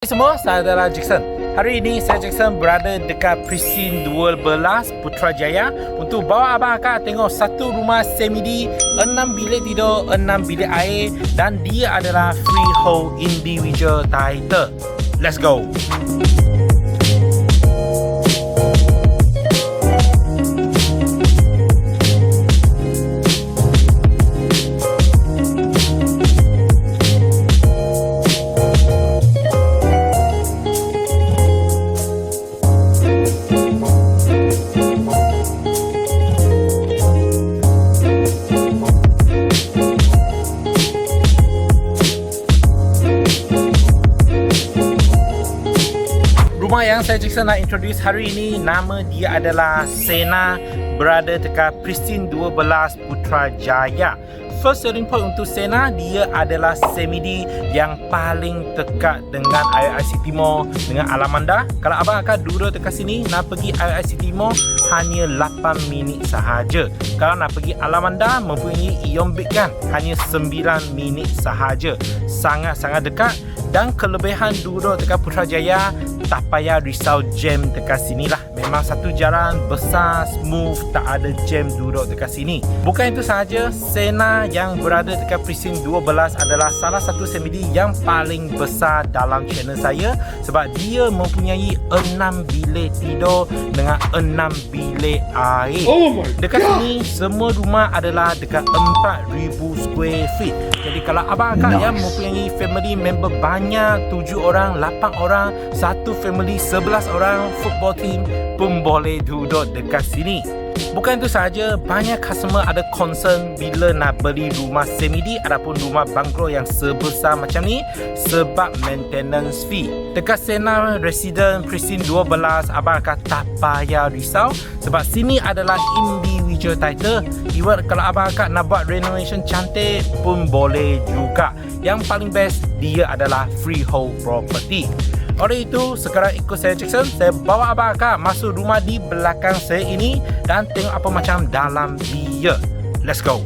Hai semua, saya adalah Jackson. Hari ini saya Jackson berada dekat Pristine 12 Putrajaya untuk bawa abang akak tengok satu rumah semi-D, 6 bilik tidur, 6 bilik air dan dia adalah freehold individual title. Let's go. Rumah yang saya Jackson nak introduce hari ini, nama dia adalah Sena, berada dekat Pristine 12 Putrajaya. First selling point untuk Sena, dia adalah semi-D yang paling dekat dengan IIC Timur dengan Alamanda. Kalau abang akan duduk dekat sini, nak pergi IIC Timur hanya 8 minit sahaja. Kalau nak pergi Alamanda mempunyai Ion Big kan, hanya 9 minit sahaja. Sangat-sangat dekat. Dan kelebihan duduk dekat Putrajaya, tak payah risau jam dekat sini lah. Memang satu jalan besar, smooth, tak ada jam duduk dekat sini. Bukan itu sahaja, Sena yang berada dekat Pristine 12 adalah salah satu semi-D yang paling besar dalam channel saya, sebab dia mempunyai 6 bilik tidur dengan 6 bilik air. Dekat sini semua rumah adalah dekat 4,000 square feet. Jadi kalau abang akak yang mempunyai family member banyak, 7 orang, 8 orang, satu family 11 orang, football team pun boleh duduk dekat sini. Bukan itu sahaja, banyak customer ada concern bila nak beli rumah semi-D ataupun rumah bungalow yang sebesar macam ni sebab maintenance fee. Dekat Sena Resident Pristine 12, abang akan tak payah risau sebab sini adalah individual title. Even kalau abang akak nak buat renovation cantik pun boleh juga. Yang paling best, dia adalah freehold property. Oleh itu, sekarang ikut saya Jackson, saya bawa abang akak masuk rumah di belakang saya ini dan tengok apa macam dalam dia. Let's go.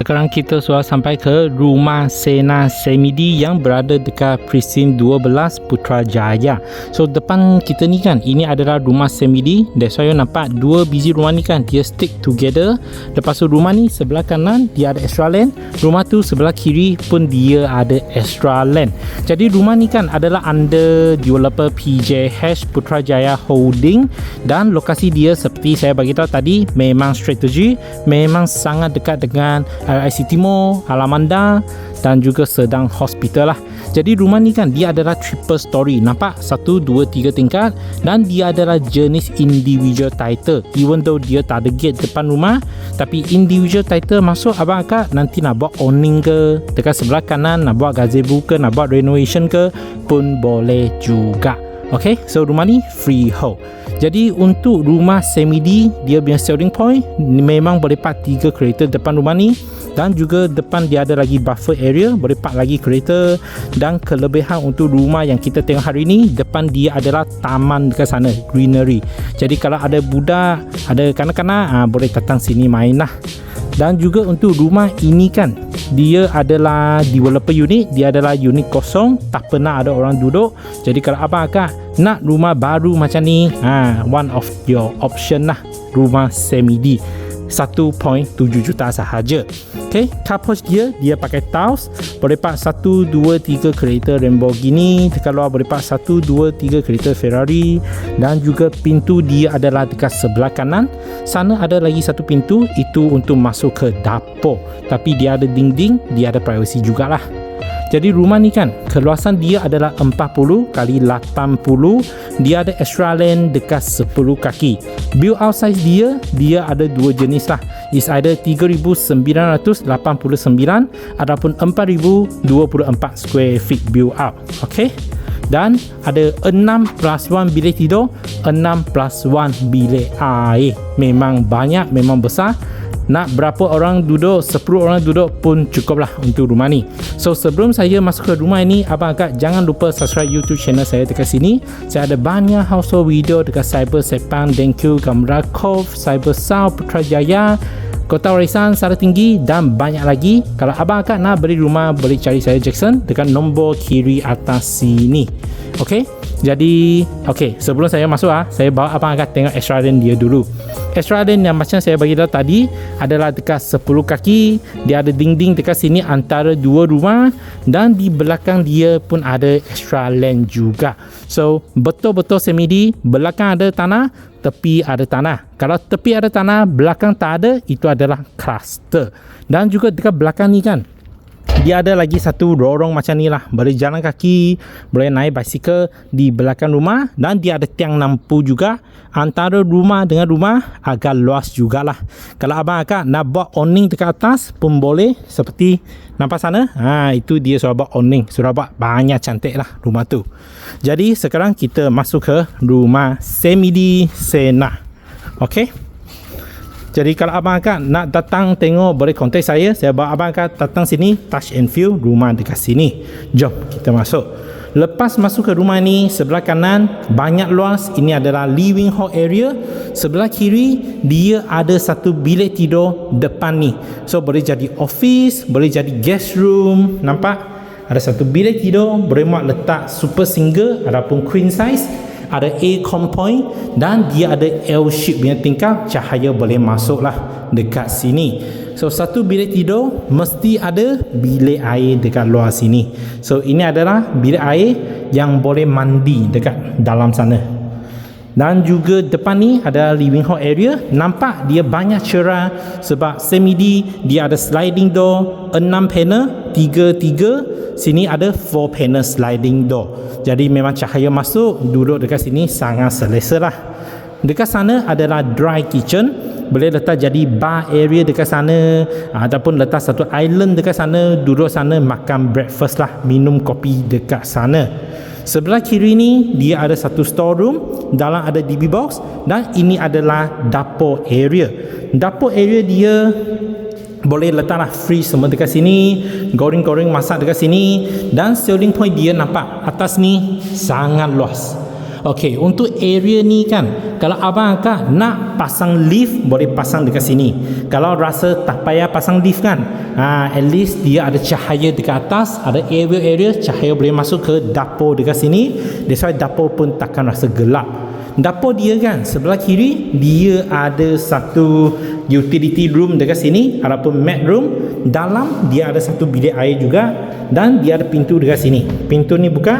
Sekarang kita sudah sampai ke rumah Sena semi-D yang berada dekat Pristine 12 Putrajaya. So depan kita ni kan, ini adalah rumah semi-D. That's why you nampak dua biji rumah ni kan, dia stick together. Lepas tu rumah ni sebelah kanan dia ada extra land, rumah tu sebelah kiri pun dia ada extra land. Jadi rumah ni kan adalah under developer PJH Putrajaya Holding dan lokasi dia seperti saya bagi tahu tadi memang strategi, memang sangat dekat dengan IIC Timur, Alamanda dan juga Sedang Hospital lah. Jadi rumah ni kan dia adalah triple story. Nampak? 1, 2, 3 tingkat dan dia adalah jenis individual title. Even though dia tak ada gate depan rumah, tapi individual title masuk abang akak nanti nak buat owning ke, dekat sebelah kanan nak buat gazebo ke, nak buat renovation ke pun boleh juga. Okay, so rumah ni freehold. Jadi untuk rumah semi-D, dia punya selling point memang boleh park 3 kereta depan rumah ni dan juga depan dia ada lagi buffer area, boleh park lagi kereta. Dan kelebihan untuk rumah yang kita tengok hari ni, depan dia adalah taman dekat sana, greenery. Jadi kalau ada budak, ada kanak-kanak, boleh datang sini main lah. Dan juga untuk rumah ini kan, dia adalah developer unit, dia adalah unit kosong, tak pernah ada orang duduk. Jadi kalau abang akak nak rumah baru macam ni, one of your option lah, rumah semi-D 1.7 juta sahaja. Okay, car porch dia pakai tiles, boleh park 1, 2, 3 kereta Lamborghini, dekat luar boleh park 1, 2, 3 kereta Ferrari. Dan juga pintu dia adalah dekat sebelah kanan. Sana ada lagi satu pintu, itu untuk masuk ke dapur, tapi dia ada dinding, dia ada privacy jugalah. Jadi rumah ni kan, keluasan dia adalah 40 kali 80. Dia ada extra land dekat 10 kaki. Build out size dia ada dua jenis lah. Is either 3,989 ataupun 4,024 square feet build out. Okay, Dan ada 6 plus 1 bilik tidur, 6 plus 1 bilik air. Memang banyak, memang besar. Nak berapa orang duduk, 10 orang duduk pun cukup lah untuk rumah ni. So sebelum saya masuk ke rumah ini, abang agak jangan lupa subscribe YouTube channel saya dekat sini. Saya ada banyak household video dekat Cyber Sepang, Dengku, Gamera Cove, Cyber South, Putrajaya, Kota Warisan, Sara Tinggi dan banyak lagi. Kalau abang agak nak beli rumah, boleh cari saya Jackson dekat nombor kiri atas sini. Okay? Jadi, sebelum saya masuk saya bawa abang agak tengok extra lane dia dulu. Extra lane yang macam saya bagi tahu tadi adalah dekat 10 kaki. Dia ada dinding dekat sini antara dua rumah dan di belakang dia pun ada extra lane juga. So, betul-betul semi-D, belakang ada tanah, tepi ada tanah. Kalau tepi ada tanah, belakang tak ada, itu adalah cluster. Dan juga dekat belakang ni kan, dia ada lagi satu lorong macam ni lah. Boleh jalan kaki, boleh naik basikal di belakang rumah. Dan dia ada tiang lampu juga. Antara rumah dengan rumah agak luas jugalah. Kalau abang agak nak buat awning dekat atas pun boleh. Seperti nampak sana, itu dia sudah buat awning. Sudah buat banyak cantik lah rumah tu. Jadi sekarang kita masuk ke rumah semi-D Sena. Okay. Jadi kalau abang akak nak datang tengok, boleh kontak saya. Saya bawa abang akak datang sini, touch and feel rumah dekat sini. Jom kita masuk. Lepas masuk ke rumah ni, sebelah kanan banyak luas. Ini adalah living hall area. Sebelah kiri dia ada satu bilik tidur depan ni. So boleh jadi office, boleh jadi guest room. Nampak? Ada satu bilik tidur, boleh muat letak super single ataupun queen size. Ada aircon point dan dia ada L-shape punya tingkap, cahaya boleh masuk lah dekat sini. So satu bilik tidur mesti ada bilik air dekat luar sini. So ini adalah bilik air yang boleh mandi dekat dalam sana. Dan juga depan ni ada living hall area. Nampak dia banyak cerah sebab semi-D. Dia ada sliding door 6 panel, 3. Sini ada 4 panel sliding door. Jadi memang cahaya masuk, duduk dekat sini sangat selesa lah. Dekat sana adalah dry kitchen. Boleh letak jadi bar area dekat sana, ataupun letak satu island dekat sana, duduk sana makan breakfast lah, minum kopi dekat sana. Sebelah kiri ni dia ada satu storeroom, dalam ada DB box dan ini adalah dapur area. Dapur area dia boleh letaklah fridge semua dekat sini, goreng-goreng masak dekat sini. Dan selling point dia nampak atas ni sangat luas. Okey, untuk area ni kan, kalau abang akak nak pasang lift, boleh pasang dekat sini. Kalau rasa tak payah pasang lift kan, at least dia ada cahaya dekat atas, ada area cahaya boleh masuk ke dapur dekat sini. That's why dapur pun takkan rasa gelap. Dapur dia kan sebelah kiri dia ada satu utility room dekat sini ataupun mat room. Dalam dia ada satu bilik air juga dan dia ada pintu dekat sini. Pintu ni buka.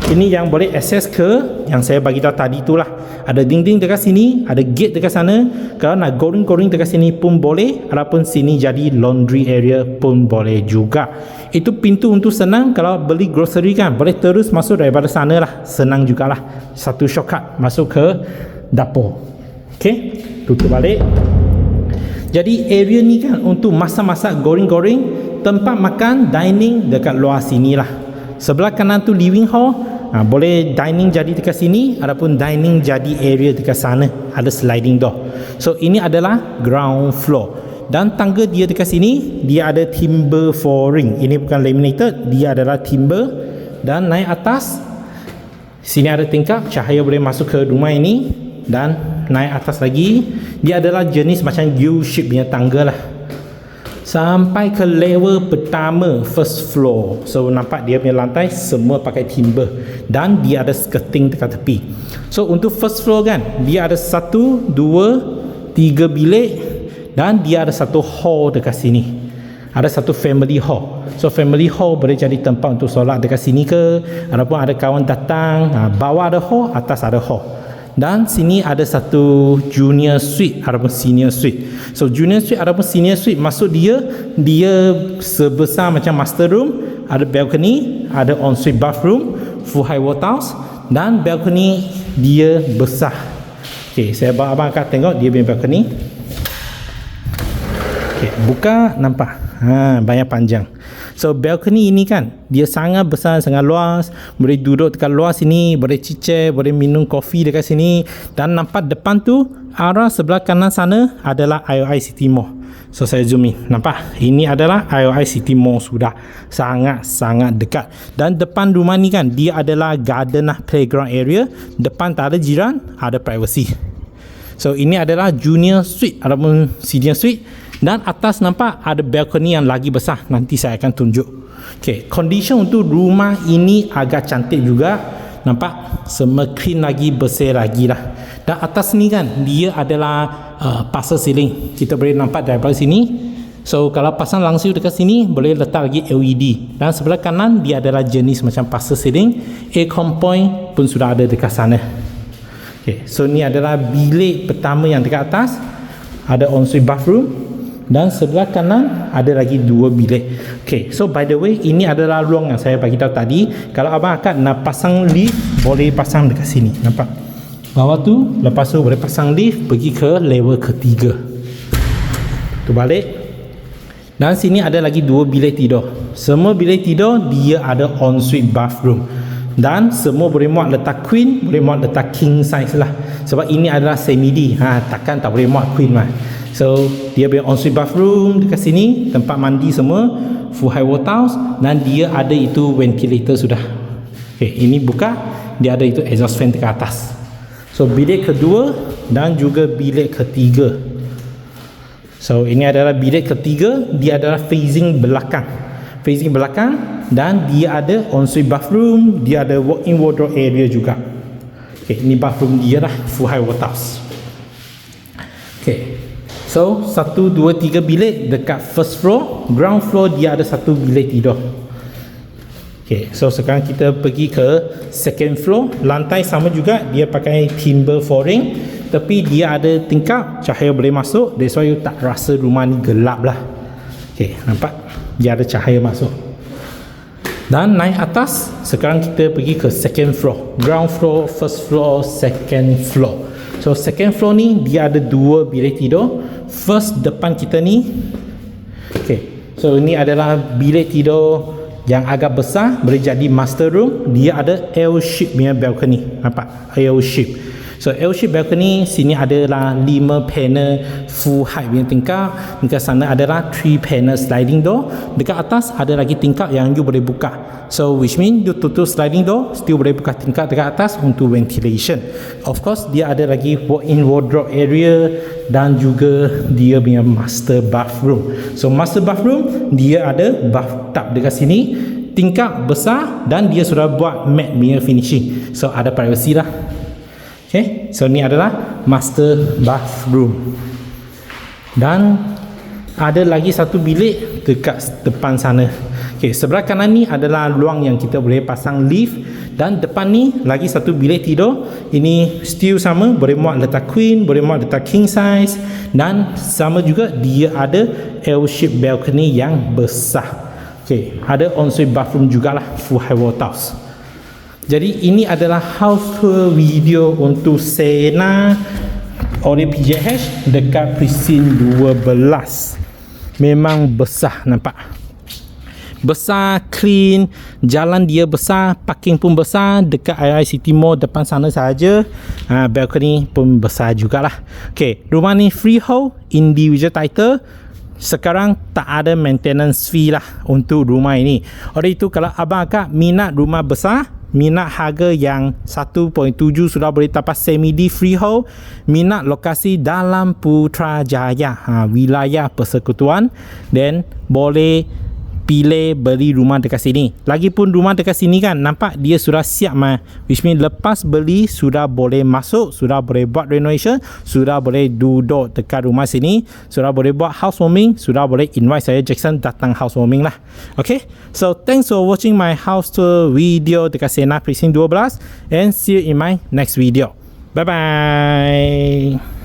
Ini yang boleh akses ke yang saya bagi tahu tadi itulah. Ada dinding dekat sini, ada gate dekat sana. Kalau nak goreng-goreng dekat sini pun boleh, ataupun sini jadi laundry area pun boleh juga. Itu pintu untuk senang kalau beli grocery kan, boleh terus masuk daripada sana lah. Senang jugalah. Satu shortcut masuk ke dapur. Okey, tutup balik. Jadi area ni kan untuk masak-masak, goreng-goreng, tempat makan, dining dekat luar sini lah. Sebelah kanan tu living hall. Boleh dining jadi dekat sini ataupun dining jadi area dekat sana, ada sliding door. So ini adalah ground floor dan tangga dia dekat sini dia ada timber flooring. Ini bukan laminated, dia adalah timber. Dan naik atas sini ada tingkap, cahaya boleh masuk ke rumah ini. Dan naik atas lagi dia adalah jenis macam U-shape punya tangga lah sampai ke level pertama, first floor. So nampak dia punya lantai semua pakai timber dan dia ada skirting dekat tepi. So untuk first floor kan dia ada 1, 2, 3 bilik dan dia ada satu hall dekat sini. Ada satu family hall. So family hall boleh jadi tempat untuk solat dekat sini ke, ataupun ada kawan datang, bawah ada hall, atas ada hall. Dan sini ada satu junior suite ataupun senior suite. So junior suite ataupun senior suite maksud dia sebesar macam master room, ada balcony, ada ensuite bathroom, full high wall tiles dan balcony dia besar. Okey, saya bawa abang akan tengok dia punya balcony. Okey, buka nampak. Banyak panjang. So balcony ini kan dia sangat besar, sangat luas, boleh duduk dekat luar sini, boleh cicir, boleh minum kopi dekat sini, dan nampak depan tu arah sebelah kanan sana adalah IOI City Mall. So saya zoom in, nampak ini adalah IOI City Mall, sudah sangat-sangat dekat. Dan depan rumah ni kan dia adalah garden lah, playground area, depan tak ada jiran, ada privacy. So ini adalah junior suite ataupun senior suite, dan atas nampak ada balcony yang lagi besar, nanti saya akan tunjuk. Okay, condition untuk rumah ini agak cantik juga, nampak semakin lagi bersih lagi lah. Dan atas ni kan dia adalah pasal ceiling, kita boleh nampak daripada sini. So kalau pasang langsung dekat sini boleh letak lagi LED, dan sebelah kanan dia adalah jenis macam pasal ceiling, aircon point pun sudah ada dekat sana. Okay, so ni adalah bilik pertama yang dekat atas, ada ensuite bathroom, dan sebelah kanan ada lagi 2 bilik. Okay, so by the way ini adalah ruang yang saya bagi tahu tadi. Kalau abang akak nak pasang lift, boleh pasang dekat sini, nampak bawah tu, lepas tu boleh pasang lift pergi ke level ketiga. Tu balik, dan sini ada lagi 2 bilik tidur. Semua bilik tidur dia ada ensuite bathroom, dan semua boleh muat letak queen, boleh muat letak king size lah, sebab ini adalah semi-D, takkan tak boleh muat queen lah. So dia punya ensuite bathroom dekat sini, tempat mandi semua, full high wall tiles, dan dia ada itu ventilator sudah. Okay, ini buka, dia ada itu exhaust fan dekat atas. So bilik kedua dan juga bilik ketiga. So ini adalah bilik ketiga, dia adalah facing belakang, dan dia ada ensuite bathroom, dia ada walk-in wardrobe area juga. Okay, ini bathroom dia lah, full high wall tiles. Okay, so 1, 2, 3 bilik dekat first floor. Ground floor dia ada 1 bilik tidur. Okay, so sekarang kita pergi ke second floor. Lantai sama juga, dia pakai timber flooring, tapi dia ada tingkap, cahaya boleh masuk, that's why you tak rasa rumah ni gelap lah. Okay, nampak dia ada cahaya masuk. Dan naik atas, sekarang kita pergi ke second floor. Ground floor, first floor, second floor. So second floor ni dia ada 2 bilik tidur. First depan kita ni, okay, so ini adalah bilik tidur yang agak besar, boleh jadi master room. Dia ada L-shape punya balcony, nampak L-shape. So L-shape balcony sini adalah 5 panel full height punya tingkap, dekat sana adalah 3 panel sliding door, dekat atas ada lagi tingkap yang you boleh buka. So which mean you tutup sliding door, still boleh buka tingkap dekat atas untuk ventilation. Of course dia ada lagi walk-in wardrobe area, dan juga dia punya master bathroom. So master bathroom dia ada bathtub dekat sini, tingkap besar, dan dia sudah buat matte punya finishing, so ada privacy lah. Okay, so ni adalah master bathroom. Dan ada lagi 1 bilik dekat depan sana. Okay, sebelah kanan ni adalah ruang yang kita boleh pasang lift, dan depan ni lagi 1 bilik tidur. Ini still sama, boleh muat letak queen, boleh muat letak king size, dan sama juga dia ada L-shape balcony yang besar. Okay, ada ensuite bathroom jugalah, full high wall tiles. Jadi ini adalah house tour video untuk Sena oleh PJH dekat Precinct 12. Memang besar, nampak besar, clean, jalan dia besar, parking pun besar, dekat IOI City Mall depan sana saja. Balcony pun besar jugalah. Okay, rumah ni freehold, individual title. Sekarang tak ada maintenance fee lah untuk rumah ini. Oleh itu kalau abang akak minat rumah besar, minat harga yang 1.7 sudah boleh dapat semi-D freehold, minat lokasi dalam Putrajaya, wilayah persekutuan, then boleh pilih beli rumah dekat sini. Lagipun rumah dekat sini kan nampak dia sudah siap which mean lepas beli sudah boleh masuk, sudah boleh buat renovation, sudah boleh duduk dekat rumah sini, sudah boleh buat housewarming, sudah boleh invite saya Jackson datang housewarming lah. Okay, so thanks for watching my house tour video dekat Sena Precinct 12, and see you in my next video. Bye bye.